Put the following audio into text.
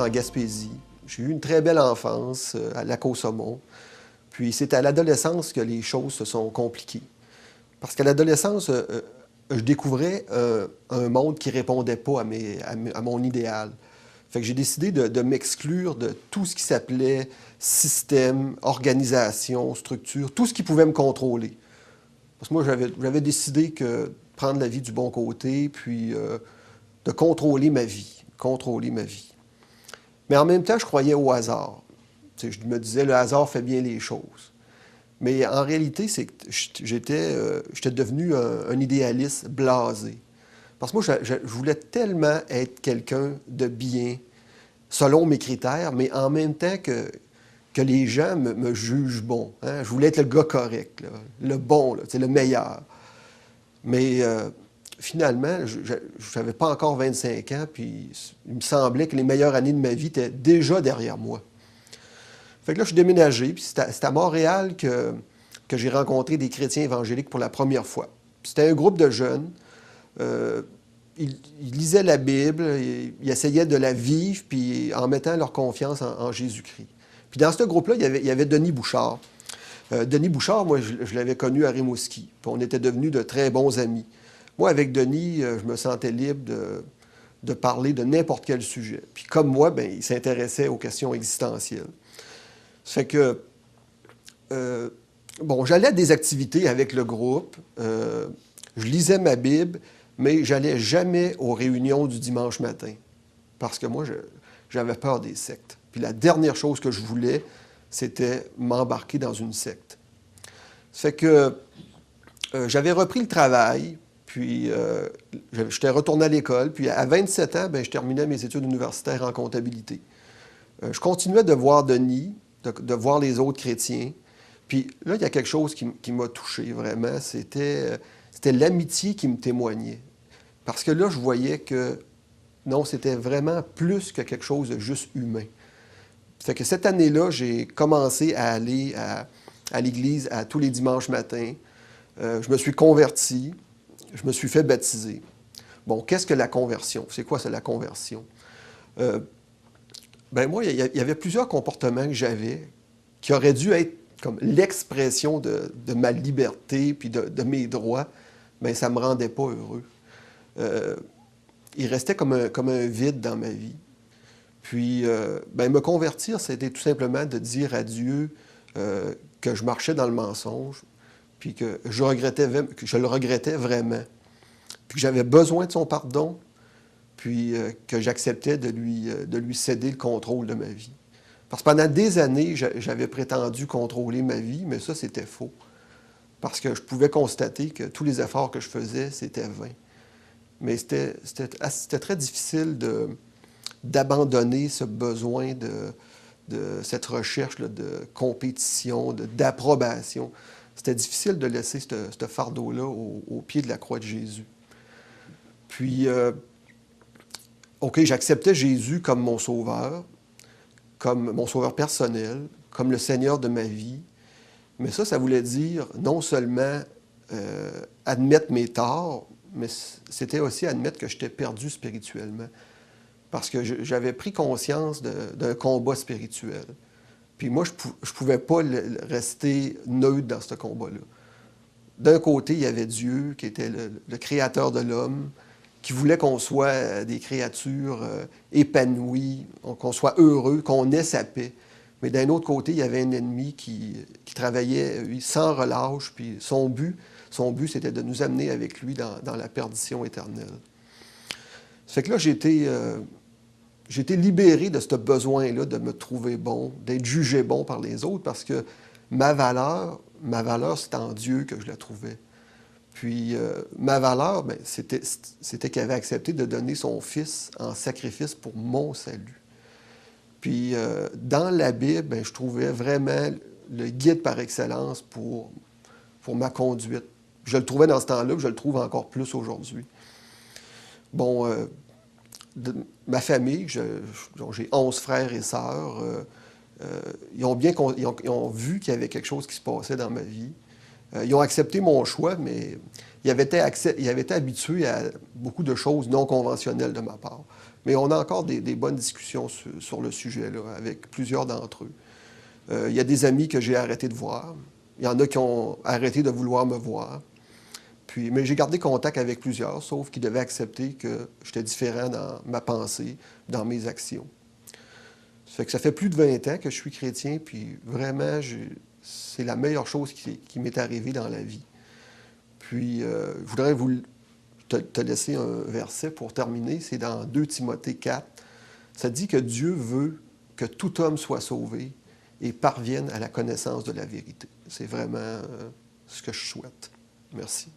en Gaspésie. J'ai eu une très belle enfance à Lac-au-Saumon. Puis c'est à l'adolescence que les choses se sont compliquées. Parce qu'à l'adolescence, je découvrais un monde qui ne répondait pas à mon idéal. Fait que j'ai décidé de m'exclure de tout ce qui s'appelait système, organisation, structure, tout ce qui pouvait me contrôler. Parce que moi, j'avais décidé que prendre la vie du bon côté, puis de contrôler ma vie. Contrôler ma vie. Mais en même temps, je croyais au hasard. Tu sais, je me disais, le hasard fait bien les choses. Mais en réalité, c'est que j'étais devenu un idéaliste blasé. Parce que moi, je voulais tellement être quelqu'un de bien, selon mes critères, mais en même temps que les gens me jugent bon. Hein? Je voulais être le gars correct, là, le bon, là, le meilleur. Mais finalement, je n'avais pas encore 25 ans, puis il me semblait que les meilleures années de ma vie étaient déjà derrière moi. Fait que là, je suis déménagé, puis c'est à Montréal que j'ai rencontré des chrétiens évangéliques pour la première fois. C'était un groupe de jeunes. Ils lisaient la Bible, ils essayaient de la vivre, puis en mettant leur confiance en Jésus-Christ. Puis dans ce groupe-là, il y avait Denis Bouchard. Denis Bouchard, moi, je l'avais connu à Rimouski, puis on était devenus de très bons amis. Moi, avec Denis, je me sentais libre de parler de n'importe quel sujet. Puis comme moi, bien, il s'intéressait aux questions existentielles. Ça fait que, bon, j'allais à des activités avec le groupe, je lisais ma Bible, mais j'allais jamais aux réunions du dimanche matin. Parce que moi, j'avais peur des sectes. Puis la dernière chose que je voulais, c'était m'embarquer dans une secte. Ça fait que j'avais repris le travail, puis j'étais retourné à l'école, puis à 27 ans, bien, je terminais mes études universitaires en comptabilité. Je continuais de voir Denis, de voir les autres chrétiens. Puis là, il y a quelque chose qui m'a touché vraiment, c'était l'amitié qui me témoignait. Parce que là, je voyais que non, c'était vraiment plus que quelque chose de juste humain. Ça fait que cette année-là, j'ai commencé à aller à l'église à tous les dimanches matins. Je me suis converti, je me suis fait baptiser. Bon, qu'est-ce que la conversion? C'est quoi, c'est la conversion? Ben moi, il y avait plusieurs comportements que j'avais qui auraient dû être comme l'expression de ma liberté puis de mes droits, bien, ça ne me rendait pas heureux. Il restait comme un vide dans ma vie. Puis, ben, me convertir, c'était tout simplement de dire à Dieu que je marchais dans le mensonge, puis que je le regrettais vraiment, puis que j'avais besoin de son pardon, puis que j'acceptais de lui céder le contrôle de ma vie. Parce que pendant des années, j'avais prétendu contrôler ma vie, mais ça, c'était faux. Parce que je pouvais constater que tous les efforts que je faisais, c'était vain. Mais c'était très difficile d'abandonner ce besoin de cette recherche là, de compétition, d'approbation. C'était difficile de laisser ce fardeau-là au pied de la croix de Jésus. Puis, OK, j'acceptais Jésus comme mon sauveur personnel, comme le Seigneur de ma vie. Mais ça voulait dire non seulement admettre mes torts, mais c'était aussi admettre que j'étais perdu spirituellement. Parce que j'avais pris conscience d'un combat spirituel. Puis moi, je ne pouvais pas rester neutre dans ce combat-là. D'un côté, il y avait Dieu, qui était le créateur de l'homme, qui voulait qu'on soit des créatures épanouies, qu'on soit heureux, qu'on ait sa paix. Mais d'un autre côté, il y avait un ennemi qui travaillait sans relâche, puis son but, c'était de nous amener avec lui dans la perdition éternelle. Ça fait que là, j'ai été libéré de ce besoin-là de me trouver bon, d'être jugé bon par les autres, parce que ma valeur, c'est en Dieu que je la trouvais. Puis ma valeur, bien, c'était qu'il avait accepté de donner son Fils en sacrifice pour mon salut. Puis dans la Bible, bien, je trouvais vraiment le guide par excellence pour ma conduite. Je le trouvais dans ce temps-là, puis je le trouve encore plus aujourd'hui. Bon, ma famille, j'ai 11 frères et sœurs, ils ont vu qu'il y avait quelque chose qui se passait dans ma vie. Ils ont accepté mon choix, mais ils avaient été habitués à beaucoup de choses non conventionnelles de ma part. Mais on a encore des bonnes discussions sur le sujet, là, avec plusieurs d'entre eux. Il y a des amis que j'ai arrêté de voir. Il y en a qui ont arrêté de vouloir me voir. Puis, mais j'ai gardé contact avec plusieurs, sauf qu'ils devaient accepter que j'étais différent dans ma pensée, dans mes actions. Ça fait plus de 20 ans que je suis chrétien, puis vraiment, c'est la meilleure chose qui m'est arrivée dans la vie. Puis, je voudrais te laisser un verset pour terminer. C'est dans 2 Timothée 4. Ça dit que Dieu veut que tout homme soit sauvé et parvienne à la connaissance de la vérité. C'est vraiment ce que je souhaite. Merci.